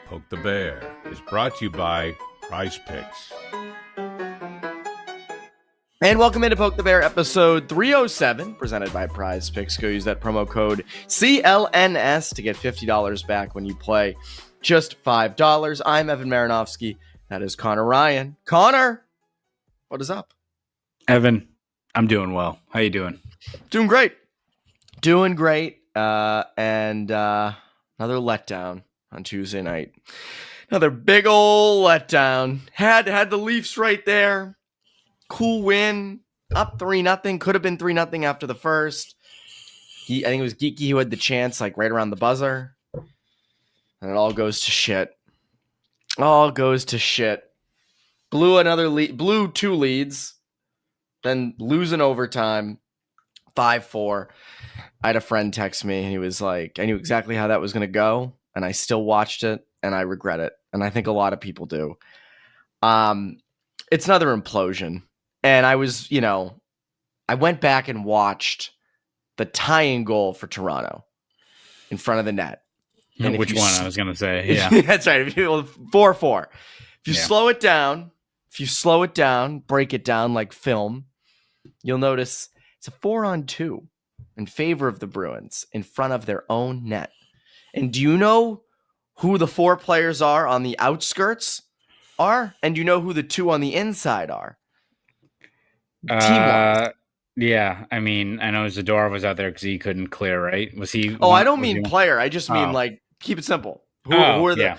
Poke the Bear is brought to you by Prize Picks. And welcome into Poke the Bear episode 307, presented by Prize Picks. Go use that promo code CLNS to get $50 back when you play just $5. I'm Evan Marinofsky. That is Conor Ryan. Connor, what is up? Evan, I'm doing well. How you doing? Doing great. Doing great. And another letdown on Tuesday night. Another big old letdown. Had the Leafs right there. Cool win. Up 3-0. Could have been 3-0 after the first. I think it was Geeky who had the chance, like right around the buzzer. And it all goes to shit. All goes to shit. Blew another lead. Blew two leads. Then losing overtime. 5-4. I had a friend text me and he was like, I knew exactly how that was going to go. And I still watched it and I regret it. And I think a lot of people do. It's another implosion. And I was, I went back and watched the tying goal for Toronto in front of the net. And which one? I was going to say, yeah. That's right. 4-4. If you slow it down, break it down like film, you'll notice it's a 4-on-2 in favor of the Bruins in front of their own net. And do you know who the four players are on the outskirts are? And do you know who the two on the inside are? Team-wise. Yeah. I mean, I know Zadorov was out there because he couldn't clear, right? Was he? Oh, I don't mean player. I just mean keep it simple. Who are the? Yeah.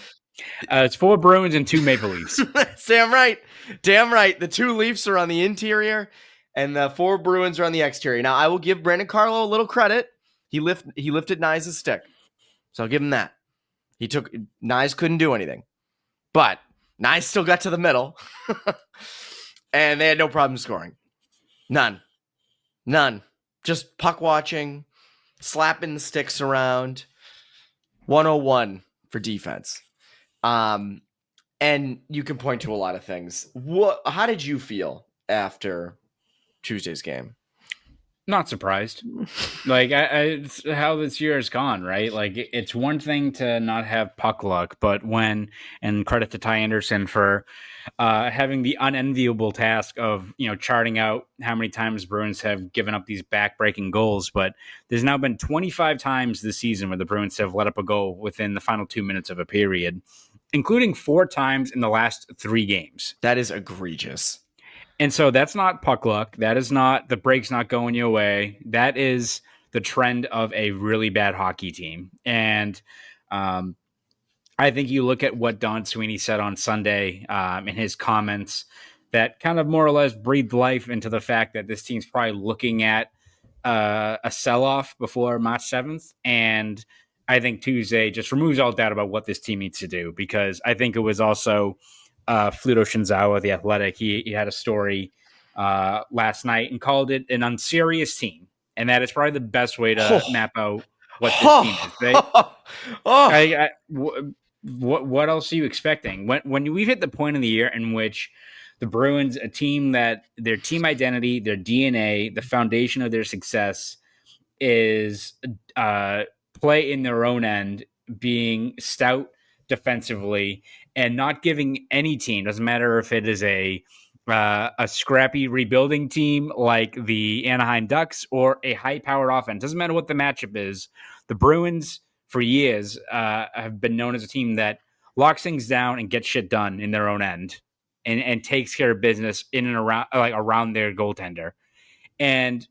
It's 4 Bruins and 2 Maple Leafs. Damn right. Damn right. The 2 Leafs are on the interior and the 4 Bruins are on the exterior. Now, I will give Brandon Carlo a little credit. He lifted Nyes' stick. So I'll give him that. Nyes couldn't do anything. But Nyes still got to the middle. And they had no problem scoring. None. Just puck watching, slapping the sticks around. 101 for defense. And you can point to a lot of things. How did you feel after Tuesday's game? Not surprised. Like it's how this year has gone, right? Like it's one thing to not have puck luck, but and credit to Ty Anderson for having the unenviable task of charting out how many times Bruins have given up these back-breaking goals. But there's now been 25 times this season where the Bruins have let up a goal within the final 2 minutes of a period, including 4 times in the last 3 games. That is egregious. And so that's not puck luck. That is not the break's not going your way. That is the trend of a really bad hockey team. And I think you look at what Don Sweeney said on Sunday in his comments that kind of more or less breathed life into the fact that this team's probably looking at a sell-off before March 7th. And I think Tuesday just removes all doubt about what this team needs to do, because I think it was also Fluto Shinzawa, the Athletic. He had a story last night and called it an unserious team. And that is probably the best way to map out what this team is. What else are you expecting? When we've hit the point in the year in which the Bruins, a team that their team identity, their DNA, the foundation of their success is play in their own end, being stout defensively, and not giving any team, doesn't matter if it is a scrappy rebuilding team like the Anaheim Ducks or a high-powered offense, doesn't matter what the matchup is. The Bruins, for years, have been known as a team that locks things down and gets shit done in their own end and takes care of business in and around their goaltender. And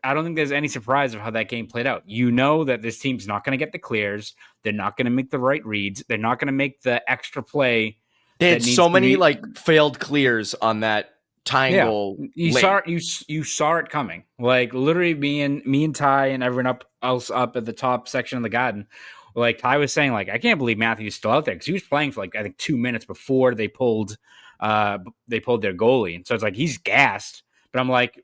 I don't think there's any surprise of how that game played out. You know that this team's not going to get the clears. They're not going to make the right reads. They're not going to make the extra play. They had so many failed clears on that tying goal. You saw it coming. Like literally me and Ty and everyone else up at the top section of the Garden. Like Ty was saying, like, I can't believe Matthew's still out there, because he was playing for I think 2 minutes before they pulled their goalie. And so it's like he's gassed. But I'm like,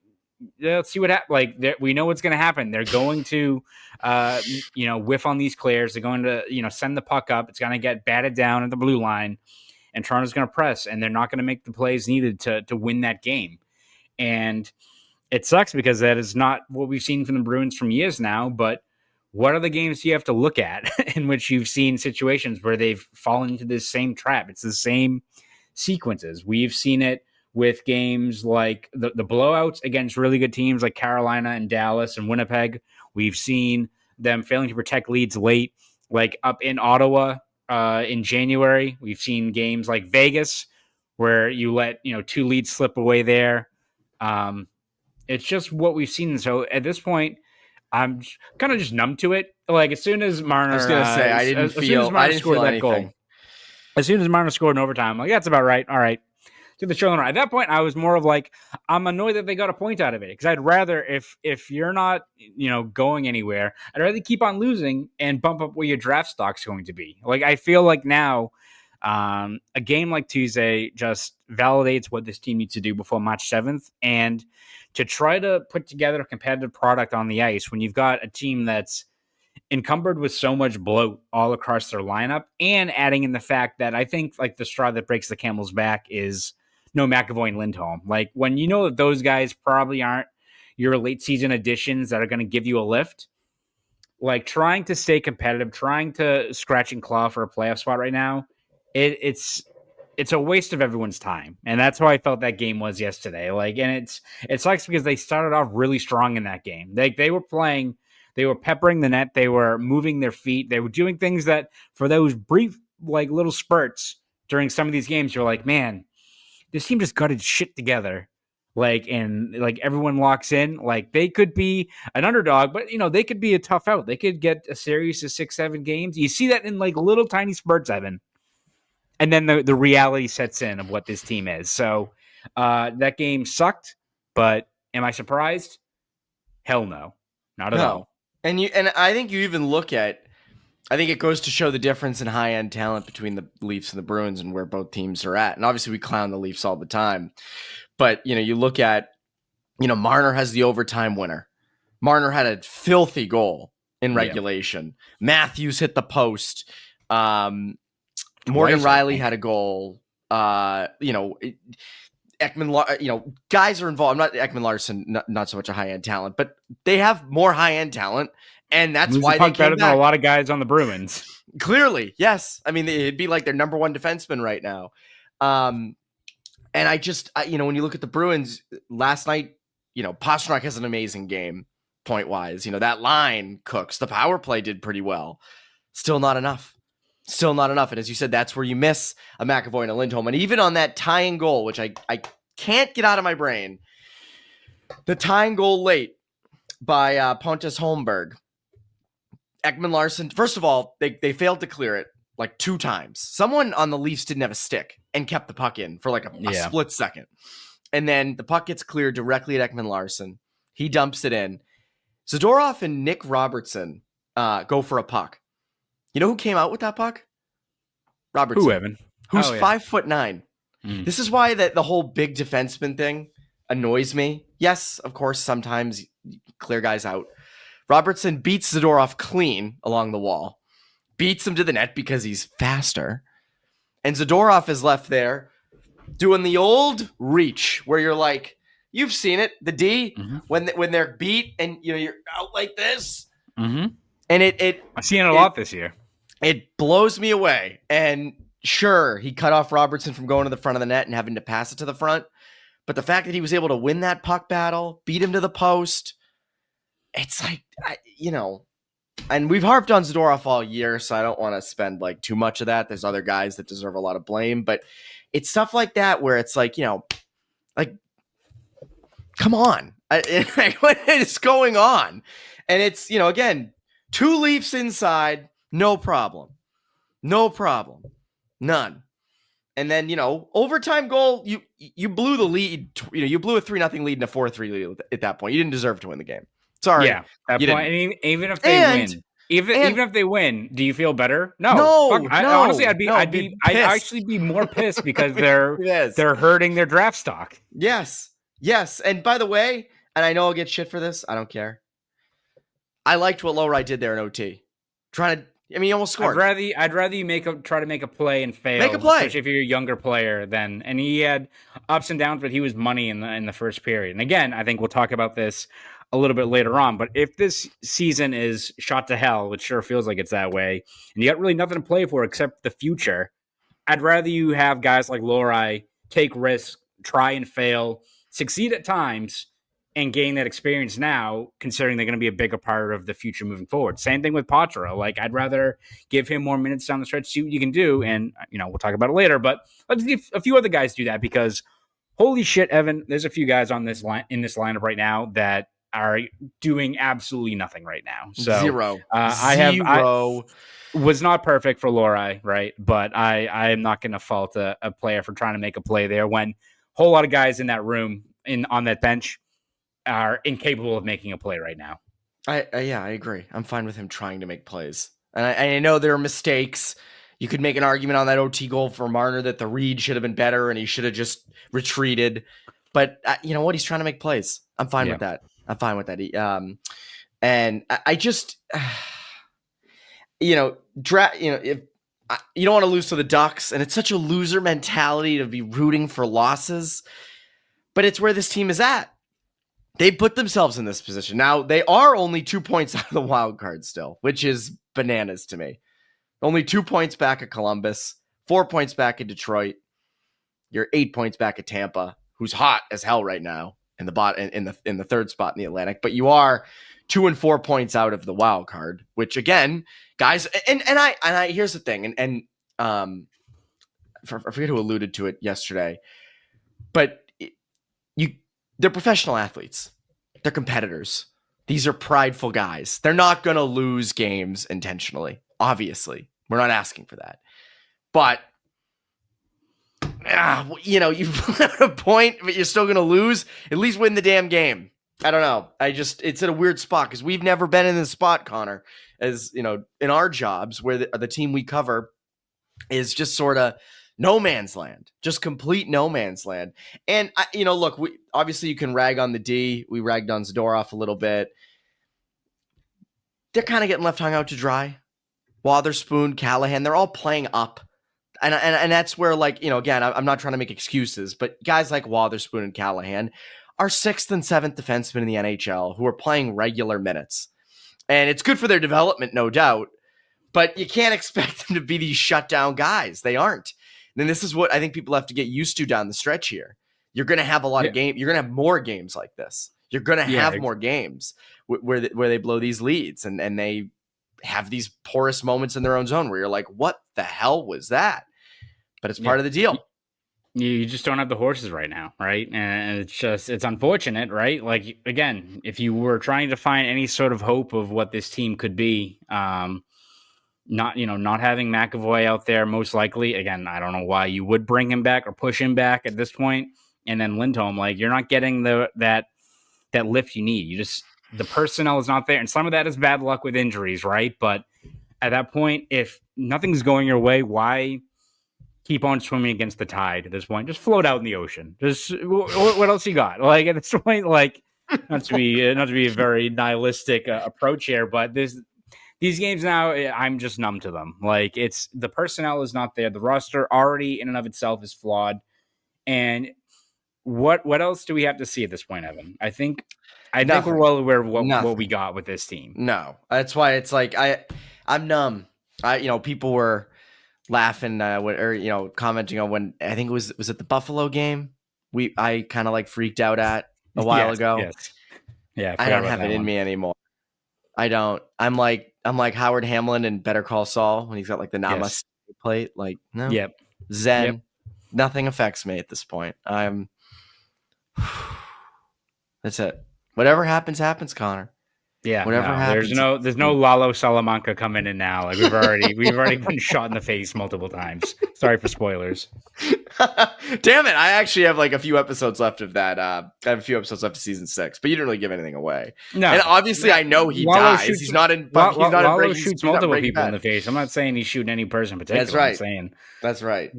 let's see what happens. Like, we know what's going to happen. They're going to, whiff on these clears. They're going to, send the puck up. It's going to get batted down at the blue line, and Toronto's going to press, and they're not going to make the plays needed to win that game. And it sucks because that is not what we've seen from the Bruins from years now. But what are the games you have to look at in which you've seen situations where they've fallen into this same trap? It's the same sequences. We've seen it with games like the blowouts against really good teams like Carolina and Dallas and Winnipeg. We've seen them failing to protect leads late, like up in Ottawa in January. We've seen games like Vegas where you let 2 leads slip away there. It's just what we've seen. So at this point, I'm kind of just numb to it. Like as soon as Marner, I was gonna say I didn't feel anything. Goal, as soon as Marner scored in overtime, I'm like, that's about right. All right. To the show. At that point, I was more of like, I'm annoyed that they got a point out of it, because I'd rather, if you're not going anywhere, I'd rather keep on losing and bump up where your draft stock's going to be. Like I feel like now, a game like Tuesday just validates what this team needs to do before March 7th, and to try to put together a competitive product on the ice when you've got a team that's encumbered with so much bloat all across their lineup, and adding in the fact that I think like the straw that breaks the camel's back is no McAvoy and Lindholm. Like when you know that those guys probably aren't your late season additions that are going to give you a lift, like trying to stay competitive, trying to scratch and claw for a playoff spot right now, it's a waste of everyone's time. And that's how I felt that game was yesterday. Like, and it sucks because they started off really strong in that game. They were playing, they were peppering the net, they were moving their feet, they were doing things that for those brief like little spurts during some of these games, you're like, man, this team just got its shit together. And everyone locks in. Like they could be an underdog, but they could be a tough out. They could get a series of 6-7 games. You see that in like little tiny spurts, Evan. And then the reality sets in of what this team is. So that game sucked, but am I surprised? Hell no. Not at all. And I think you even look at, I think it goes to show the difference in high-end talent between the Leafs and the Bruins and where both teams are at. And obviously we clown the Leafs all the time. But, you look at, Marner has the overtime winner. Marner had a filthy goal in regulation. Yeah. Matthews hit the post. Morgan Riley had a goal. Ekman, guys are involved. I'm not Ekman Larson, not so much a high-end talent, but they have more high-end talent. And that's why they came better back. Than a lot of guys on the Bruins. Clearly, yes. I mean, it'd be like their number one defenseman right now. And I just, when you look at the Bruins last night, Pastrnak has an amazing game point-wise. That line cooks. The power play did pretty well. Still not enough. And as you said, that's where you miss a McAvoy and a Lindholm. And even on that tying goal, which I can't get out of my brain, the tying goal late by Pontus Holmberg. Ekman Larson, first of all, they failed to clear it like 2 times. Someone on the Leafs didn't have a stick and kept the puck in for like a split second. And then the puck gets cleared directly at Ekman Larson. He dumps it in. Zadorov and Nick Robertson go for a puck. You know who came out with that puck? Robertson. Who, Evan? Who's 5'9". This is why the whole big defenseman thing annoys me. Yes, of course, sometimes you clear guys out. Robertson beats Zadorov clean along the wall, beats him to the net because he's faster. And Zadorov is left there doing the old reach where you're like, you've seen it, the D, when they're beat and you're out like this. Mm-hmm. And I've seen it a lot this year. It blows me away. And sure, he cut off Robertson from going to the front of the net and having to pass it to the front. But the fact that he was able to win that puck battle, beat him to the post, it's like, and we've harped on Zadorov all year, so I don't want to spend like too much of that. There's other guys that deserve a lot of blame, but it's stuff like that where it's like, like, come on, what is going on? And it's, again, 2 Leafs inside, no problem, none. And then, overtime goal, you blew the lead, you blew a 3-0 lead and a 4-3 lead at that point. You didn't deserve to win the game. Sorry. Yeah, that point. And even if they win, even if they win, do you feel better? No. Honestly, I'd actually be more pissed because they're hurting their draft stock. Yes. And by the way, and I know I'll get shit for this, I don't care. I liked what Lowry did there in OT. He almost scored. I'd rather you try to make a play and fail. Make a play, especially if you're a younger player. And he had ups and downs, but he was money in the first period. And again, I think we'll talk about this a little bit later on. But if this season is shot to hell, which sure feels like it's that way, and you got really nothing to play for except the future, I'd rather you have guys like Lori take risks, try and fail, succeed at times, and gain that experience now, considering they're going to be a bigger part of the future moving forward. Same thing with Patra. Like, I'd rather give him more minutes down the stretch, see what you can do. And, we'll talk about it later, but let's see if a few other guys do that, because holy shit, Evan, there's a few guys on this line in this lineup right now that are doing absolutely nothing right now. So Zero. I was not perfect for Lori, right? But I am not going to fault a player for trying to make a play there when a whole lot of guys in that room on that bench are incapable of making a play right now. I agree. I'm fine with him trying to make plays. And I know there are mistakes. You could make an argument on that OT goal for Marner that the read should have been better and he should have just retreated. But you know what? He's trying to make plays. I'm fine with that. I'm fine with that. And I just, if you don't want to lose to the Ducks, and it's such a loser mentality to be rooting for losses, but it's where this team is at. They put themselves in this position. Now, they are only 2 points out of the wild card still, which is bananas to me. Only 2 points back at Columbus, 4 points back at Detroit. You're 8 points back at Tampa, who's hot as hell right now in the third spot in the Atlantic. But you are 2 and 4 points out of the wild card, which again, guys, and I here's the thing, I forget who alluded to it yesterday, but they're professional athletes. They're competitors. These are prideful guys. They're not going to lose games intentionally. Obviously, we're not asking for that. But, you've put a point, but you're still going to lose. At least win the damn game. I don't know. It's in a weird spot because we've never been in this spot, Connor, as in our jobs where the team we cover is just sort of no man's land, just complete no man's land. And, look, obviously you can rag on the D. We ragged on Zadorov a little bit. They're kind of getting left hung out to dry. Wotherspoon, Callahan, they're all playing up. And that's where, again, I'm not trying to make excuses, but guys like Wotherspoon and Callahan are 6th and 7th defensemen in the NHL who are playing regular minutes. And it's good for their development, no doubt, but you can't expect them to be these shutdown guys. They aren't. And this is what I think people have to get used to down the stretch here. You're going to have a lot of games. You're going to have more games like this. You're going to have more games where they blow these leads and they have these porous moments in their own zone where you're like, what the hell was that? But it's part of the deal. You just don't have the horses right now, right? And it's unfortunate, right? Like, again, if you were trying to find any sort of hope of what this team could be, not having McAvoy out there, most likely, again, I don't know why you would bring him back or push him back at this point. And then Lindholm, you're not getting that lift you need. The personnel is not there. And some of that is bad luck with injuries, right? But at that point, if nothing's going your way, why keep on swimming against the tide at this point? Just float out in the ocean. Just what else you got? At this point, not to be a very nihilistic approach here, but these games now, I'm just numb to them. It's the personnel is not there. The roster already in and of itself is flawed. And what else do we have to see at this point, Evan? I think we're well aware of what we got with this team. No, that's why it's I'm numb. People were laughing commenting on when I think was it the Buffalo game I kind of freaked out at a while ago. Yes. Yeah, I don't have it in me anymore. I don't. I'm like Howard Hamlin in Better Call Saul when he's got the Namaste plate. No. Yep. Zen. Yep. Nothing affects me at this point. That's it. Whatever happens, Connor. Yeah. Whatever happens. There's no Lalo Salamanca coming in now. We've already been shot in the face multiple times. Sorry for spoilers. Damn it! I actually have a few episodes left of that. I have a few episodes left of season 6, but you didn't really give anything away. No, and obviously I know he dies. He's not in. Lalo shoots multiple people in the face. I'm not saying he's shooting any person in particular. That's right. I'm saying that's right.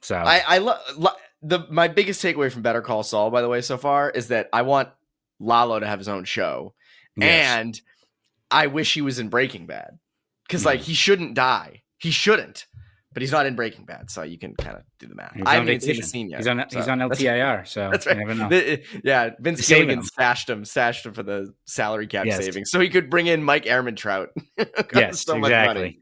So I love my biggest takeaway from Better Call Saul, by the way, so far is that I want Lalo to have his own show, and I wish he was in Breaking Bad because he shouldn't die. He shouldn't. But he's not in Breaking Bad, so you can kind of do the math. He's I on haven't even seen the vacation. scene yet. He's on LTIR, so That's you right. never know. Vince Saving Gilligan him. stashed him for the salary cap Yes. savings, so he could bring in Mike Ehrmantraut. Yes, so much exactly.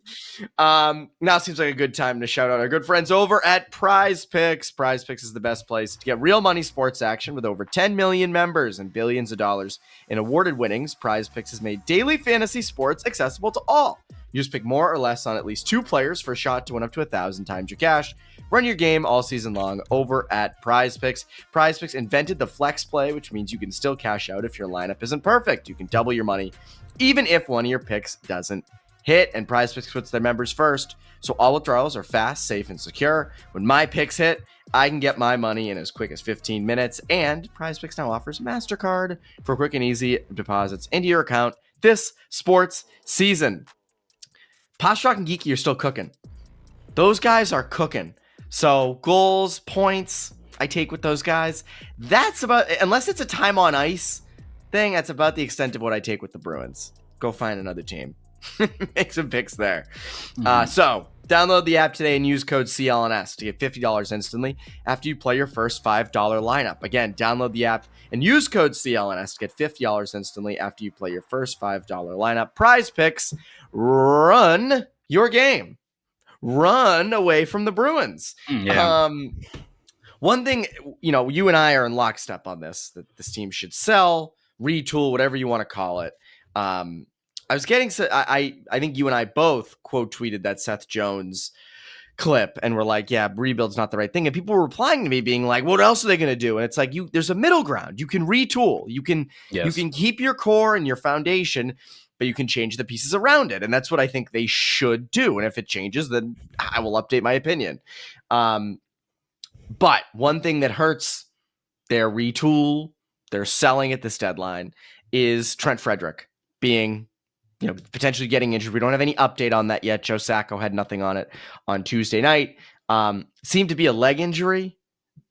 money. Now seems like a good time to shout out our good friends over at Prize Picks. Prize Picks is the best place to get real money sports action with over 10 million members and billions of dollars in awarded winnings. Prize Picks has made daily fantasy sports accessible to all. You just pick more or less on at least 2 players for a shot to win up to 1,000 times your cash. Run your game all season long over at Prize Picks. Prize Picks invented the flex play, which means you can still cash out if your lineup isn't perfect. You can double your money even if one of your picks doesn't hit. And Prize Picks puts their members first, so all withdrawals are fast, safe, and secure. When my picks hit, I can get my money in as quick as 15 minutes. And Prize Picks now offers MasterCard for quick and easy deposits into your account this sports season. Pastrnak and Geeky are still cooking. Those guys are cooking. So goals, points, I take with those guys. That's about, unless it's a time on ice thing, that's about the extent of what I take with the Bruins. Go find another team. Make some picks there. So download the app today and use code CLNS to get $50 instantly after you play your first $5 lineup. Again, download the app and use code CLNS to get $50 instantly after you play your first $5 lineup. Prize Picks, run your game. Run away from the Bruins. One thing, you and I are in lockstep on this, that this team should sell, retool, whatever you want to call it. I was getting, I think you and I both quote tweeted that Seth Jones clip and we're like, yeah, rebuild's not the right thing. And people were replying to me being like, what else are they going to do? And it's like, there's a middle ground. You can retool. You can keep your core and your foundation, but you can change the pieces around it. And that's what I think they should do. And if it changes, then I will update my opinion. But one thing that hurts their retool, their selling at this deadline, is Trent Frederic being, potentially getting injured. We don't have any update on that yet. Joe Sacco had nothing on it on Tuesday night. Seemed to be a leg injury.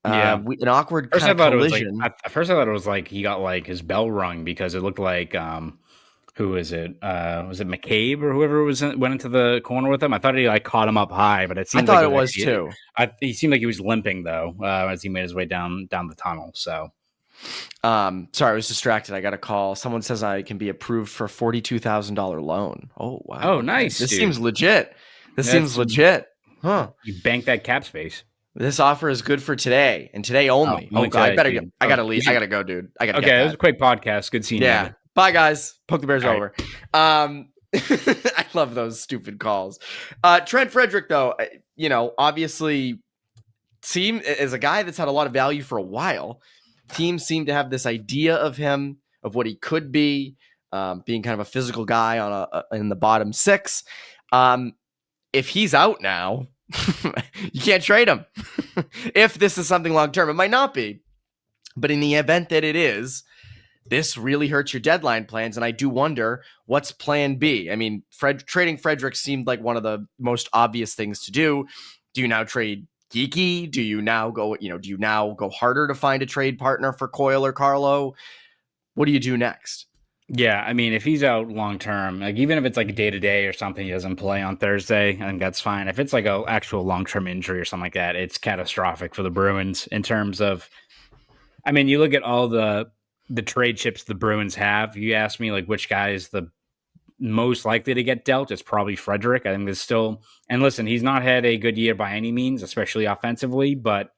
An awkward kind of collision. At first I thought it was like he got like his bell rung because it looked like who is it? Was it McCabe or whoever went into the corner with him? I thought he like caught him up high, but it seemed it was too. He seemed like he was limping though as he made his way down the tunnel. So. Sorry, I was distracted. I got a call. Someone says I can be approved for a $42,000 loan. Oh, wow. Oh, nice. This seems legit. Seems legit. Huh. You bank that cap space. This offer is good for today and today only. God, I gotta leave. I gotta go, dude. I gotta it was a quick podcast. Good seeing you. Yeah. Bye, guys. Poke the Bears over. I love those stupid calls. Trent Frederic, though, obviously is a guy that's had a lot of value for a while. Teams seem to have this idea of him, of what he could be, being kind of a physical guy in the bottom 6. If he's out now, you can't trade him. If this is something long term, it might not be. But in the event that it is, this really hurts your deadline plans. And I do wonder, what's plan B? I mean, trading Frederic seemed like one of the most obvious things to do. Do you now trade Geeky? Do you now go harder to find a trade partner for Coyle or Carlo? What do you do next? Yeah, I mean, if he's out long term, like even if it's like day to day or something, he doesn't play on Thursday, I think that's fine. If it's like an actual long term injury or something like that, it's catastrophic for the Bruins in terms of. I mean, you look at all the trade chips the Bruins have. You ask me like which guy is the most likely to get dealt, it's probably Frederic. I think there's still, and listen, he's not had a good year by any means, especially offensively, but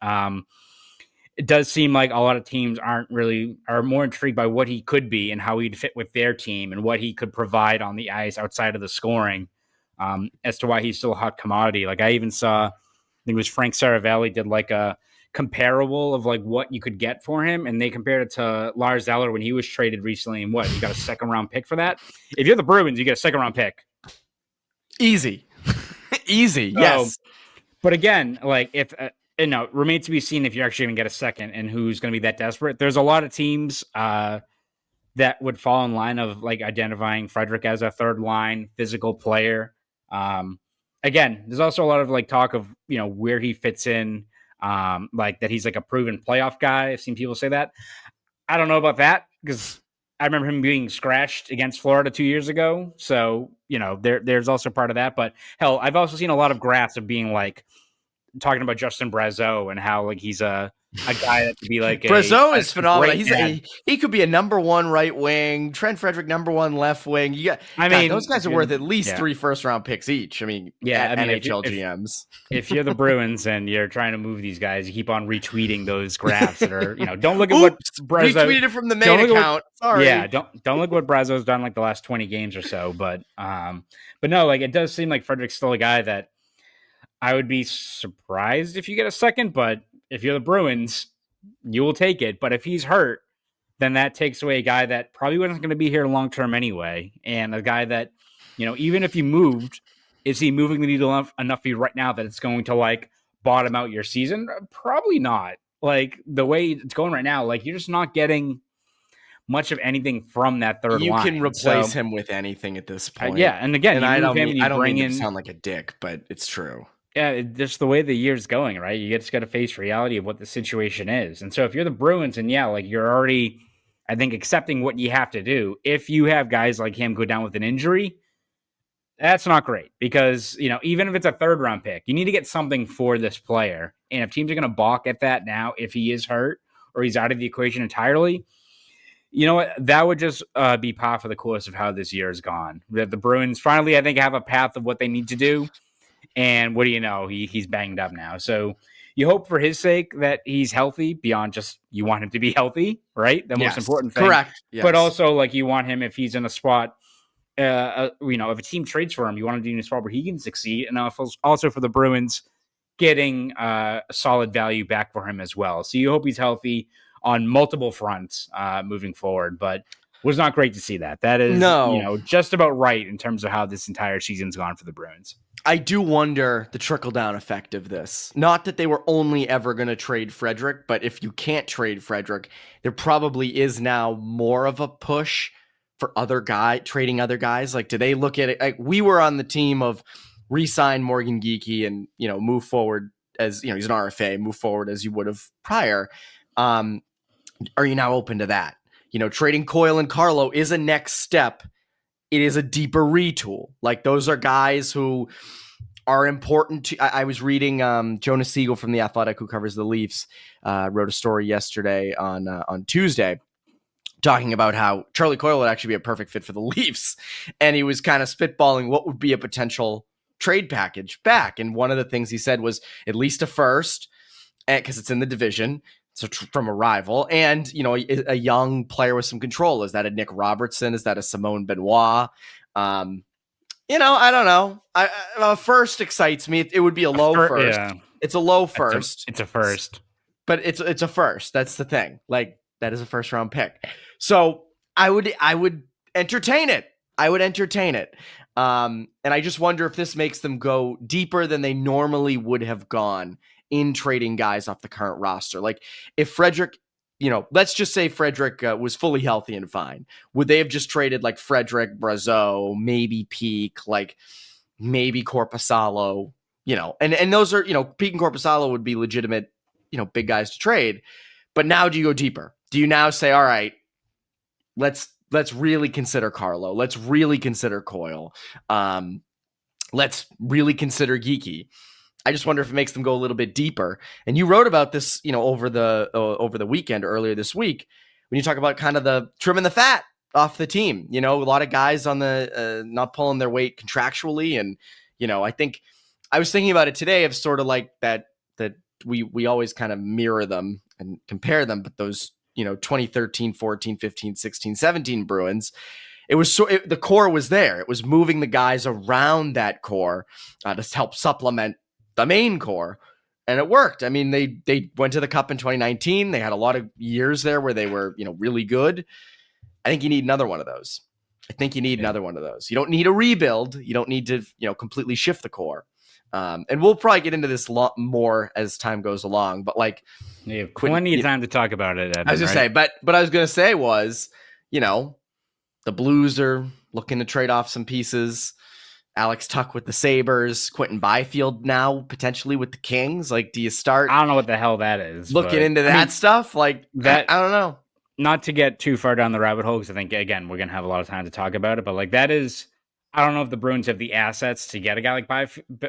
it does seem like a lot of teams are more intrigued by what he could be and how he'd fit with their team and what he could provide on the ice outside of the scoring, as to why he's still a hot commodity. Like I even saw, I think it was Frank Saravelli did like a comparable of like what you could get for him, and they compared it to Lars Eller when he was traded recently, and what, you got a second round pick for that? If you're the Bruins, you get a second round pick. Easy. Yes. But again, like if it remains to be seen if you're actually going to get a second and who's going to be that desperate. There's a lot of teams that would fall in line of like identifying Frederic as a third line physical player. Again, there's also a lot of like talk of where he fits in. Like that he's like a proven playoff guy. I've seen people say that. I don't know about that because I remember him being scratched against Florida 2 years ago. So, there's also part of that. But hell, I've also seen a lot of graphs of being like talking about Justin Brazeau and how like he's a guy that could be like Brazeau is phenomenal. great He could be a number one right wing, Trent Frederic number one left wing. Those guys are worth at least 3 first-round picks each. NHL GMs. If you're the Bruins and you're trying to move these guys, you keep on retweeting those graphs that are, don't look at what Brazeau retweeted it from the main account. Sorry. Yeah, don't look what Brazeau's done like the last 20 games or so. But no, like it does seem like Frederic's still a guy that I would be surprised if you get a second, but if you're the Bruins, you will take it. But if he's hurt, then that takes away a guy that probably wasn't going to be here long term anyway, and a guy that, even if he moved, is he moving the needle enough for you right now that it's going to like bottom out your season? Probably not. Like the way it's going right now, like you're just not getting much of anything from that third line. You can replace him with anything at this point. And again, I don't mean to sound like a dick, but it's true. Yeah, just the way the year's going, right? You just got to face reality of what the situation is. And so if you're the Bruins and you're already, I think, accepting what you have to do. If you have guys like him go down with an injury, that's not great because, even if it's a third round pick, you need to get something for this player. And if teams are going to balk at that now, if he is hurt or he's out of the equation entirely, you know what? That would just be par for the course of how this year has gone. The Bruins finally, I think, have a path of what they need to do. And what do you know? He's banged up now. So you hope for his sake that he's healthy beyond just you want him to be healthy, right? The most important thing. Correct. Yes. But also like you want him if he's in a spot, if a team trades for him, you want him to be in a spot where he can succeed. And also for the Bruins getting a solid value back for him as well. So you hope he's healthy on multiple fronts moving forward. But was not great to see that. That is, just about right in terms of how this entire season's gone for the Bruins. I do wonder the trickle-down effect of this. Not that they were only ever going to trade Frederic, but if you can't trade Frederic, there probably is now more of a push for trading other guys. Like, do they look at it? Like, we were on the team of re-sign Morgan Geekie and, move forward as, he's an RFA, move forward as you would have prior. Are you now open to that? Trading Coyle and Carlo is a next step. It is a deeper retool. Like those are guys who are important to. I was reading Jonas Siegel from The Athletic, who covers the Leafs, wrote a story yesterday on Tuesday talking about how Charlie Coyle would actually be a perfect fit for the Leafs, and he was kind of spitballing what would be a potential trade package back. And one of the things he said was at least a first, because it's in the division. So from a rival and, a young player with some control. Is that a Nick Robertson? Is that a Simone Benoit? I don't know. A first excites me. It would be a low first. Yeah. It's a low first. It's a first. But it's a first. That's the thing. Like that is a first round pick. So I would entertain it. And I just wonder if this makes them go deeper than they normally would have gone in trading guys off the current roster. Like if Frederic, let's just say Frederic was fully healthy and fine. Would they have just traded like Frederic, Brazeau, maybe Peak, like maybe Korpisalo, and those are, Peak and Korpisalo would be legitimate, big guys to trade. But now do you go deeper? Do you now say, all right, let's really consider Carlo. Let's really consider Coyle. Let's really consider Geekie. I just wonder if it makes them go a little bit deeper. And you wrote about this, over the weekend, earlier this week, when you talk about kind of the trimming the fat off the team. A lot of guys on the not pulling their weight contractually, and I think I was thinking about it today of sort of like that we always kind of mirror them and compare them, but those 2013, 14, 15, 16, 17 Bruins. It was the core was there. It was moving the guys around that core to help supplement the main core, and it worked. I mean, they went to the Cup in 2019. They had a lot of years there where they were, really good. I think you need another one of those. You don't need a rebuild. You don't need to, completely shift the core. And we'll probably get into this a lot more as time goes along. But like, you have plenty of time to talk about it. Evan, I was gonna say, but I was gonna say was, the Blues are looking to trade off some pieces. Alex Tuck with the Sabres, Quentin Byfield now potentially with the Kings. Like, do you start? I don't know what the hell that is. Looking into that stuff like that. I don't know. not to get too far down the rabbit hole, because I think, again, we're going to have a lot of time to talk about it, but like that is, I don't know if the Bruins have the assets to get a guy like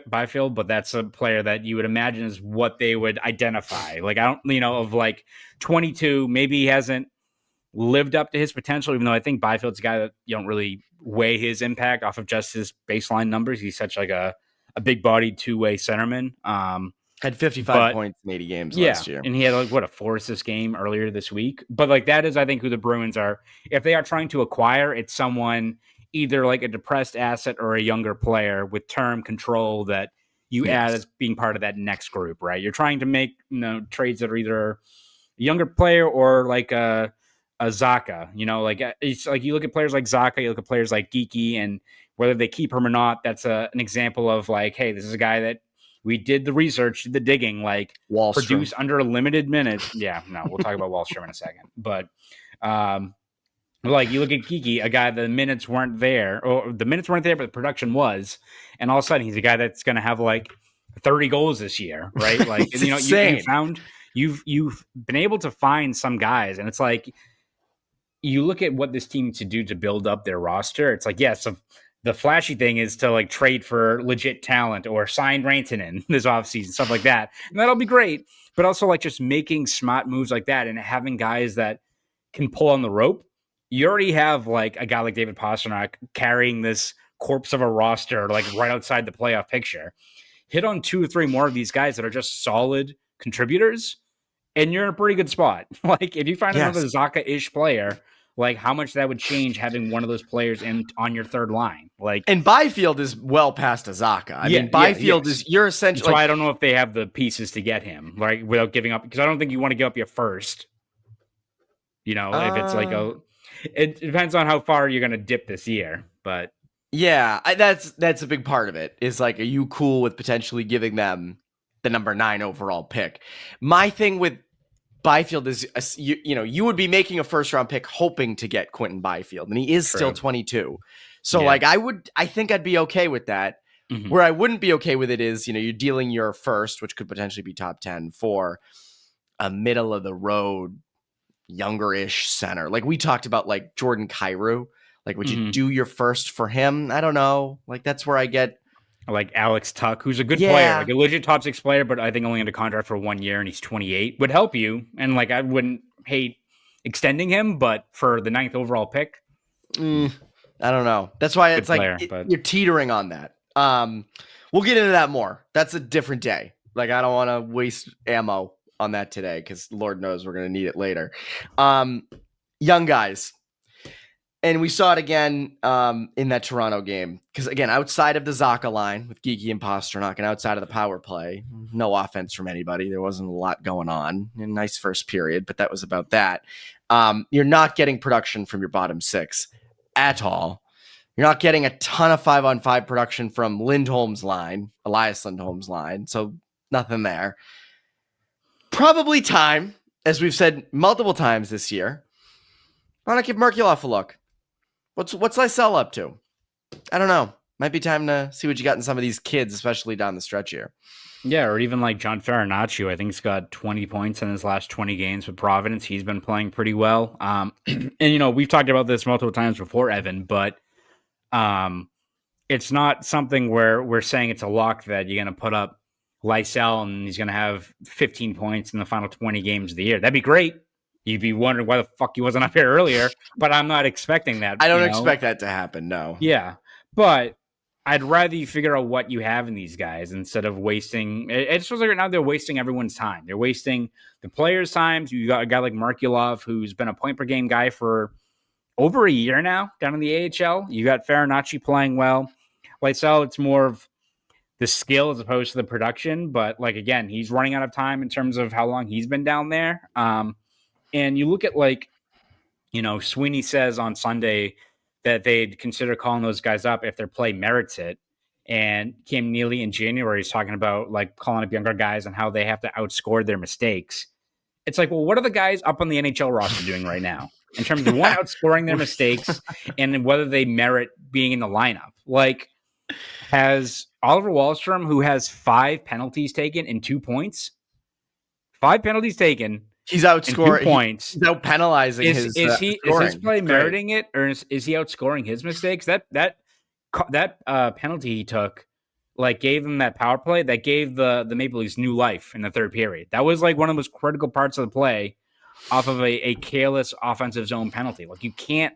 Byfield, but that's a player that you would imagine is what they would identify. Like, I don't, of like 22, maybe he hasn't lived up to his potential, even though I think Byfield's a guy that you don't really weigh his impact off of just his baseline numbers. He's such like a big bodied two-way centerman. Had 55 points in 80 games last year. And he had like a 4-assist game earlier this week. But like that is, I think, who the Bruins are. If they are trying to acquire, it's someone either like a depressed asset or a younger player with term control that you add as being part of that next group, right? You're trying to make trades that are either a younger player or like a Zaka. Like it's like you look at players like Zaka, you look at players like Geeky, and whether they keep him or not, that's an example of like, hey, this is a guy that we did the research, did the digging, like Wallstrom. Produce under a limited minute. Yeah, no, we'll talk about Wallstrom in a second. But like you look at Geeky, a guy the minutes weren't there, but the production was, and all of a sudden he's a guy that's going to have like 30 goals this year, right? Like you've been able to find some guys, and it's like you look at what this team needs to do to build up their roster. It's like, yes, the flashy thing is to like trade for legit talent or sign Rantanen this offseason, stuff like that. And that'll be great. But also like just making smart moves like that and having guys that can pull on the rope. You already have like a guy like David Pastrnak carrying this corpse of a roster like right outside the playoff picture. Hit on 2 or 3 more of these guys that are just solid contributors, and you're in a pretty good spot. Like if you find another Zaka-ish player, like how much that would change having one of those players on your third line. Like, and Byfield is well past a Zaka. I mean, Byfield is you're essentially. So I don't know if they have the pieces to get him, like without giving up, because I don't think you want to give up your first. If it's like it depends on how far you're going to dip this year, but yeah, that's a big part of it. Is like, are you cool with potentially giving them the number 9 overall pick? My thing with Byfield is, you would be making a first round pick hoping to get Quentin Byfield, and he is still 22. So like, I think I'd be okay with that. Mm-hmm. Where I wouldn't be okay with it is, you're dealing your first, which could potentially be top 10, for a middle of the road, younger-ish center. Like we talked about, like Jordan Kyrou. Like, would you do your first for him? I don't know. Like that's where I get. Like Alex Tuck, who's a good player, like a legit top 6 player, but I think only under contract for 1 year, and he's 28, would help you. And like, I wouldn't hate extending him, but for the 9th overall pick, I don't know. That's why it's like you're teetering on that. We'll get into that more. That's a different day. Like, I don't want to waste ammo on that today, because Lord knows we're going to need it later. Young guys. And we saw it again in that Toronto game. Because, again, outside of the Zaka line with Geeky and Pastrnak, and outside of the power play, no offense from anybody. There wasn't a lot going on. A nice first period, but that was about that. You're not getting production from your bottom 6 at all. You're not getting a ton of 5-on-5 production from Elias Lindholm's line. So nothing there. Probably time, as we've said multiple times this year. Why not give Merkulov a look? What's Lysell up to? I don't know. Might be time to see what you got in some of these kids, especially down the stretch here. Yeah, or even like John Farinacci. I think he's got 20 points in his last 20 games with Providence. He's been playing pretty well. And, we've talked about this multiple times before, Evan, but it's not something where we're saying it's a lock that you're going to put up Lysell and he's going to have 15 points in the final 20 games of the year. That'd be great. You'd be wondering why the fuck he wasn't up here earlier, but I'm not expecting that. I don't expect that to happen, no. Yeah, but I'd rather you figure out what you have in these guys instead of wasting. It feels like right now they're wasting everyone's time. They're wasting the players' time. You got a guy like Merkulov, who's been a point-per-game guy for over a year now down in the AHL. You got Farinacci playing well. Lysell, it's more of the skill as opposed to the production, but like, again, he's running out of time in terms of how long he's been down there. And you look at Sweeney says on Sunday that they'd consider calling those guys up if their play merits it. And Cam Neely in January is talking about like calling up younger guys and how they have to outscore their mistakes. It's like, well, what are the guys up on the NHL roster doing right now in terms of one, outscoring their mistakes and whether they merit being in the lineup? Like, has Oliver Wahlstrom, who has 5 penalties taken and 2 points, 5 penalties taken, He's and outscoring. 2 points. He's out penalizing Is his. is he scoring. is his play It's great. meriting it, or is he outscoring his mistakes? That penalty he took, like, gave him that power play that gave the Maple Leafs new life in the third period. That was like one of the most critical parts of the play, off of a careless offensive zone penalty. Like, you can't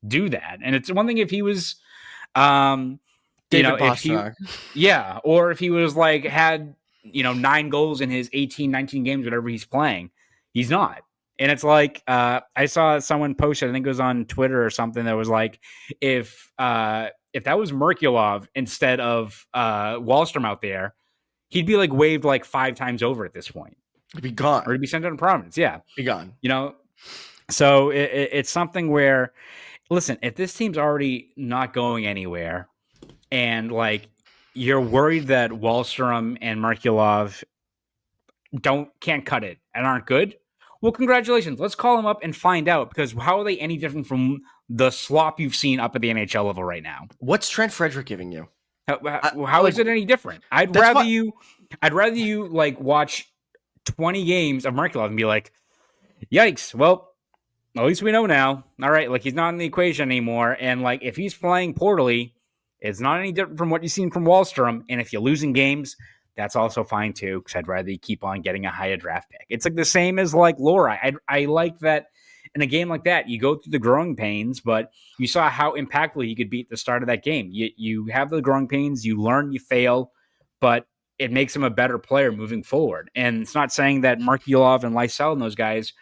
do that. And it's one thing if he was, David if he, Pastrnak. yeah, or if he was like had 9 goals in his 18, 19 games, whatever he's playing. He's not. And it's like, I saw someone post it, I think it was on Twitter or something, that was like, if that was Merkulov instead of Wahlstrom out there, he'd be like waived like 5 times over at this point. He'd be gone. Or he'd be sent out of Providence. Yeah. Be gone. So it's something where, listen, if this team's already not going anywhere, and like you're worried that Wahlstrom and Merkulov can't cut it and aren't good, well, congratulations. Let's call them up and find out, because how are they any different from the slop you've seen up at the NHL level right now? What's Trent Frederic giving you? How is it any different? I'd rather you like watch 20 games of Merkulov and be like, yikes, well, at least we know now. All right, like, he's not in the equation anymore. And like, if he's playing poorly, it's not any different from what you've seen from Wahlstrom. And if you're losing games, that's also fine too, because I'd rather you keep on getting a higher draft pick. It's like the same as like Laura. I like that in a game like that, you go through the growing pains, but you saw how impactful you could be at the start of that game. You have the growing pains, you learn, you fail, but it makes him a better player moving forward. And it's not saying that Merkulov and Lysell and those guys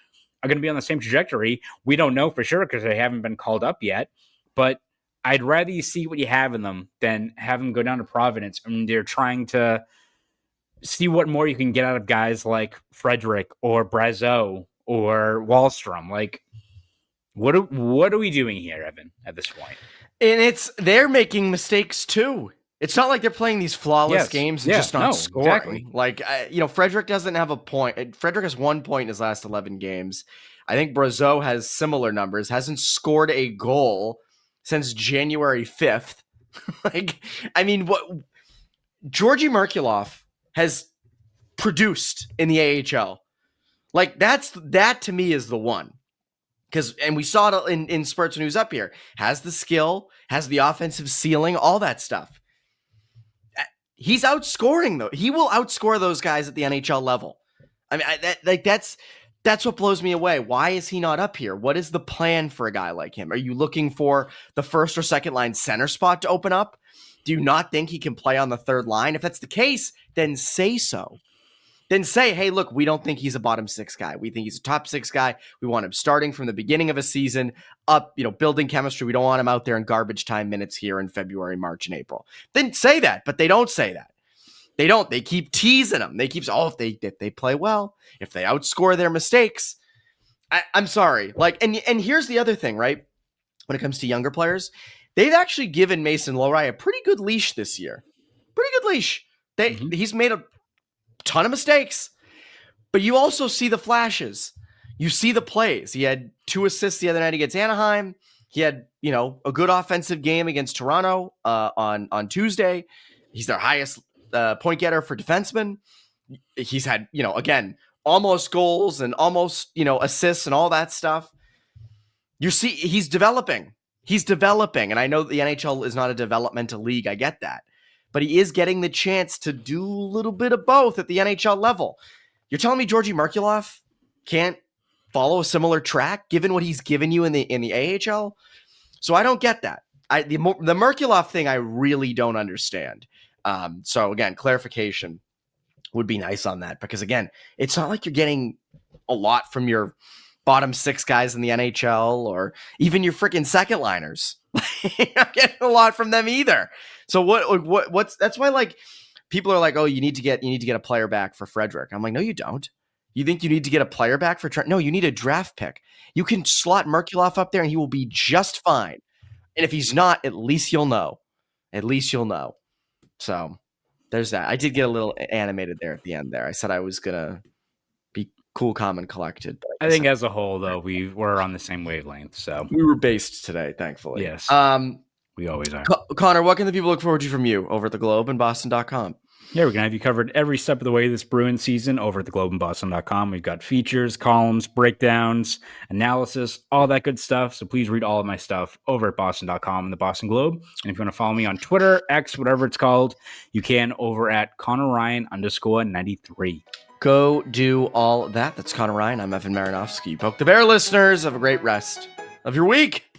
are going to be on the same trajectory. We don't know for sure because they haven't been called up yet, but I'd rather you see what you have in them than have them go down to Providence and they're trying to see what more you can get out of guys like Frederic or Brazeau or Wahlstrom. Like, what are we doing here, Evan, at this point? And they're making mistakes too. It's not like they're playing these flawless games and just not scoring. Exactly. Like, Frederic doesn't have a point. Frederic has 1 point in his last 11 games. I think Brazeau has similar numbers, hasn't scored a goal since January 5th. What Georgi Merkulov has produced in the AHL. Like, that to me is the one. And we saw it in spurts when he was up here. Has the skill, has the offensive ceiling, all that stuff. He's outscoring, though. He will outscore those guys at the NHL level. I mean, that's what blows me away. Why is he not up here? What is the plan for a guy like him? Are you looking for the first or second line center spot to open up? Do you not think he can play on the third line? If that's the case, then say so. Then say, hey, look, we don't think he's a bottom 6 guy. We think he's a top 6 guy. We want him starting from the beginning of a season up, building chemistry. We don't want him out there in garbage time minutes here in February, March, and April. Then say that, but they don't say that. They don't. They keep teasing him. They keep, if they play well, if they outscore their mistakes. I'm sorry. And here's the other thing, right? When it comes to younger players, they've actually given Mason Lohrei a pretty good leash this year. Pretty good leash. He's made a ton of mistakes, but you also see the flashes. You see the plays. He had 2 assists the other night against Anaheim. He had, a good offensive game against Toronto on Tuesday. He's their highest point getter for defensemen. He's had, again, almost goals and almost, assists and all that stuff. You see, he's developing. And I know the NHL is not a developmental league. I get that. But he is getting the chance to do a little bit of both at the NHL level. You're telling me Georgi Merkulov can't follow a similar track given what he's given you in the AHL? So I don't get that. The Merkulov thing I really don't understand. So again, clarification would be nice on that, because again, it's not like you're getting a lot from your bottom 6 guys in the NHL or even your freaking second liners. You're not getting a lot from them either. So what's that's why, like, people are like, oh, you need to get a player back for Frederic. I'm like, no, you don't. You think you need to get a player back for Trent? No, you need a draft pick. You can slot Merkulov up there and he will be just fine. And if he's not, at least you'll know. So there's that. I did get a little animated there at the end there. I said I was going to be cool, calm, and collected. But I think as a whole, though, we were on the same wavelength. So we were based today, thankfully. Yes. We always are. Connor, what can the people look forward to from you over at the Globe and Boston.com? Yeah, we're going to have you covered every step of the way this Bruins season over at theglobeandboston.com. We've got features, columns, breakdowns, analysis, all that good stuff. So please read all of my stuff over at boston.com and the Boston Globe. And if you want to follow me on Twitter, X, whatever it's called, you can over at Conor Ryan _93. Go do all that. That's Conor Ryan. I'm Evan Marinofsky. Poke the Bear listeners. Have a great rest of your week.